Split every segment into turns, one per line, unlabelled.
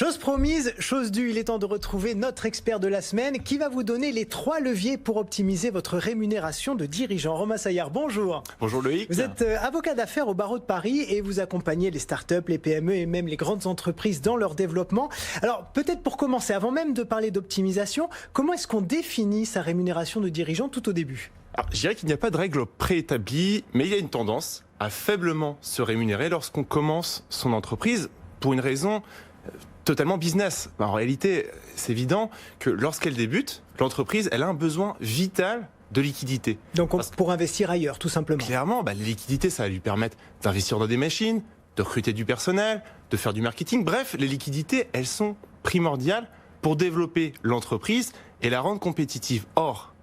Chose promise, chose due, il est temps de retrouver notre expert de la semaine qui va vous donner les 3 leviers pour optimiser votre rémunération de dirigeant. Romain Saillard, bonjour.
Bonjour Loïc.
Vous êtes avocat d'affaires au barreau de Paris et vous accompagnez les startups, les PME et même les grandes entreprises dans leur développement. Alors peut-être pour commencer, avant même de parler d'optimisation, comment est-ce qu'on définit sa rémunération de dirigeant tout au début ?
Alors, je dirais qu'il n'y a pas de règle préétablie, mais il y a une tendance à faiblement se rémunérer lorsqu'on commence son entreprise pour une raison totalement business. En réalité, c'est évident que lorsqu'elle débute, l'entreprise, elle a un besoin vital de liquidité.
Donc pour investir ailleurs, tout simplement.
Clairement, les liquidités, ça va lui permettre d'investir dans des machines, de recruter du personnel, de faire du marketing. Bref, les liquidités, elles sont primordiales pour développer l'entreprise et la rendre compétitive. Or,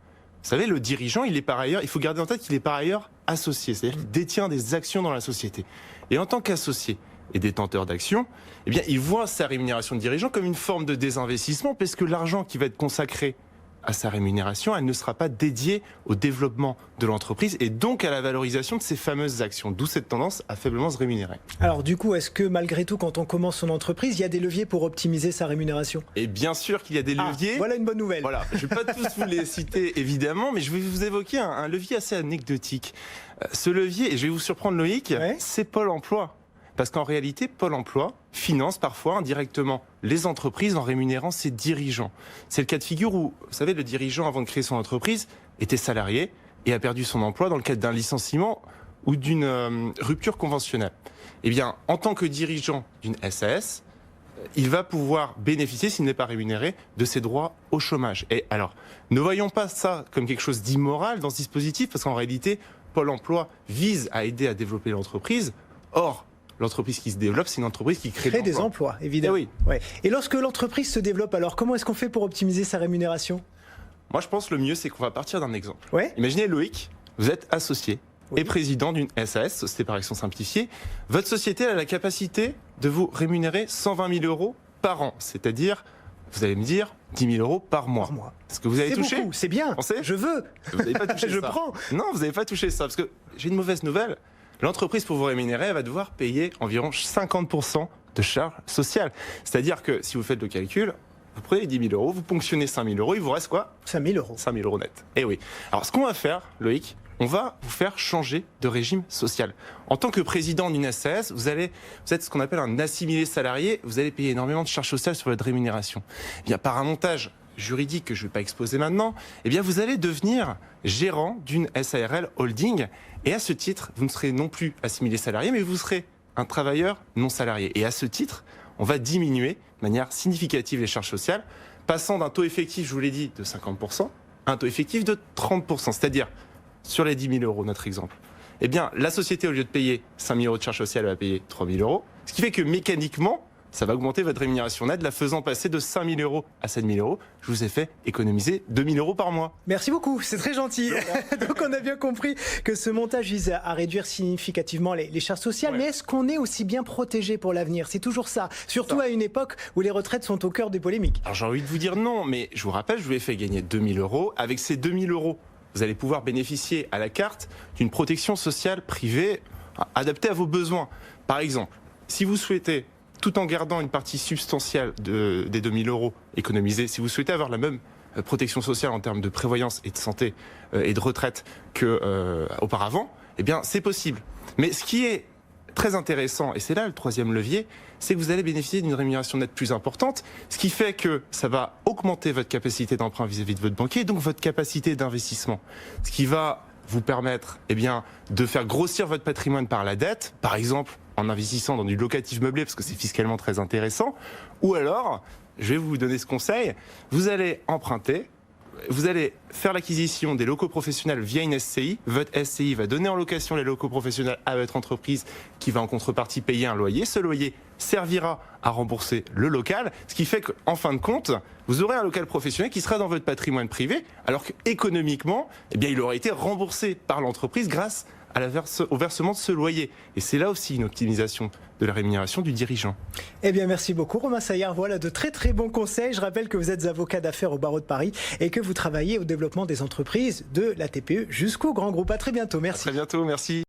vous savez, le dirigeant, il faut garder en tête qu'il est par ailleurs associé, c'est-à-dire qu'il détient des actions dans la société. Et en tant qu'associé et détenteur d'actions, eh bien, il voit sa rémunération de dirigeant comme une forme de désinvestissement, parce que l'argent qui va être consacré à sa rémunération, elle ne sera pas dédiée au développement de l'entreprise et donc à la valorisation de ces fameuses actions, d'où cette tendance à faiblement se rémunérer.
Alors du coup, est-ce que malgré tout, quand on commence son entreprise, il y a des leviers pour optimiser sa rémunération ?
Et bien sûr qu'il y a des leviers.
Voilà une bonne nouvelle.
Voilà, je ne vais pas tous vous les citer évidemment, mais je vais vous évoquer un levier assez anecdotique. Ce levier, et je vais vous surprendre Loïc, c'est Pôle emploi. Parce qu'en réalité, Pôle emploi finance parfois indirectement les entreprises en rémunérant ses dirigeants. C'est le cas de figure où, vous savez, le dirigeant, avant de créer son entreprise, était salarié et a perdu son emploi dans le cadre d'un licenciement ou d'une rupture conventionnelle. Eh bien, en tant que dirigeant d'une SAS, il va pouvoir bénéficier, s'il n'est pas rémunéré, de ses droits au chômage. Et alors, ne voyons pas ça comme quelque chose d'immoral dans ce dispositif, parce qu'en réalité, Pôle emploi vise à aider à développer l'entreprise. Or, l'entreprise qui se développe, c'est une entreprise qui crée
des emplois, évidemment.
Et oui.
Ouais. Et lorsque l'entreprise se développe, alors comment est-ce qu'on fait pour optimiser sa rémunération ?
Moi, je pense que le mieux, c'est qu'on va partir d'un exemple.
Ouais.
Imaginez Loïc, vous êtes associé et président d'une SAS, Société par action simplifiée. Votre société a la capacité de vous rémunérer 120 000 euros par an, c'est-à-dire, vous allez me dire, 10 000 euros par mois. Est-ce que vous avez touché ?
C'est bien, je veux.
Vous n'avez pas touché ça.
Je prends.
Non, vous n'avez pas touché ça, parce que j'ai une mauvaise nouvelle. L'entreprise, pour vous rémunérer, elle va devoir payer environ 50% de charges sociales. C'est-à-dire que si vous faites le calcul, vous prenez 10 000 euros, vous ponctionnez 5 000 euros, il vous reste quoi ?
5 000 euros.
5 000 euros net. Eh oui. Alors, ce qu'on va faire, Loïc, on va vous faire changer de régime social. En tant que président d'une SAS, vous êtes ce qu'on appelle un assimilé salarié, vous allez payer énormément de charges sociales sur votre rémunération. Eh bien, par un montage juridique que je ne vais pas exposer maintenant, eh bien, vous allez devenir gérant d'une SARL holding. Et à ce titre, vous ne serez non plus assimilé salarié, mais vous serez un travailleur non salarié. Et à ce titre, on va diminuer de manière significative les charges sociales, passant d'un taux effectif, je vous l'ai dit, de 50% à un taux effectif de 30%. C'est-à-dire, sur les 10 000 euros, notre exemple, eh bien, la société, au lieu de payer 5 000 euros de charges sociales, elle va payer 3 000 euros. Ce qui fait que mécaniquement, ça va augmenter votre rémunération nette, la faisant passer de 5 000 euros à 7 000 euros. Je vous ai fait économiser 2 000 euros par mois.
Merci beaucoup, c'est très gentil. Donc on a bien compris que ce montage vise à réduire significativement les charges sociales, mais est-ce qu'on est aussi bien protégé pour l'avenir ? C'est toujours ça, surtout à une époque où les retraites sont au cœur des polémiques.
Alors j'ai envie de vous dire non, mais je vous rappelle, je vous ai fait gagner 2 000 euros. Avec ces 2 000 euros, vous allez pouvoir bénéficier à la carte d'une protection sociale privée adaptée à vos besoins. Par exemple, si vous souhaitez, tout en gardant une partie substantielle des 2 000 euros économisés, si vous souhaitez avoir la même protection sociale en termes de prévoyance et de santé et de retraite qu'auparavant, eh bien c'est possible. Mais ce qui est très intéressant, et c'est là le troisième levier, c'est que vous allez bénéficier d'une rémunération nette plus importante, ce qui fait que ça va augmenter votre capacité d'emprunt vis-à-vis de votre banquier, et donc votre capacité d'investissement. Ce qui va vous permettre de faire grossir votre patrimoine par la dette, par exemple en investissant dans du locatif meublé, parce que c'est fiscalement très intéressant, ou alors, je vais vous donner ce conseil, vous allez emprunter, vous allez faire l'acquisition des locaux professionnels via une SCI, votre SCI va donner en location les locaux professionnels à votre entreprise qui va en contrepartie payer un loyer, ce loyer servira à rembourser le local, ce qui fait qu'en fin de compte, vous aurez un local professionnel qui sera dans votre patrimoine privé, alors qu'économiquement, il aura été remboursé par l'entreprise grâce au versement de ce loyer. Et c'est là aussi une optimisation de la rémunération du dirigeant.
Eh bien, merci beaucoup Romain Saillard. Voilà de très très bons conseils. Je rappelle que vous êtes avocat d'affaires au barreau de Paris et que vous travaillez au développement des entreprises de la TPE jusqu'au grand groupe. À très bientôt. Merci.
À très bientôt, merci.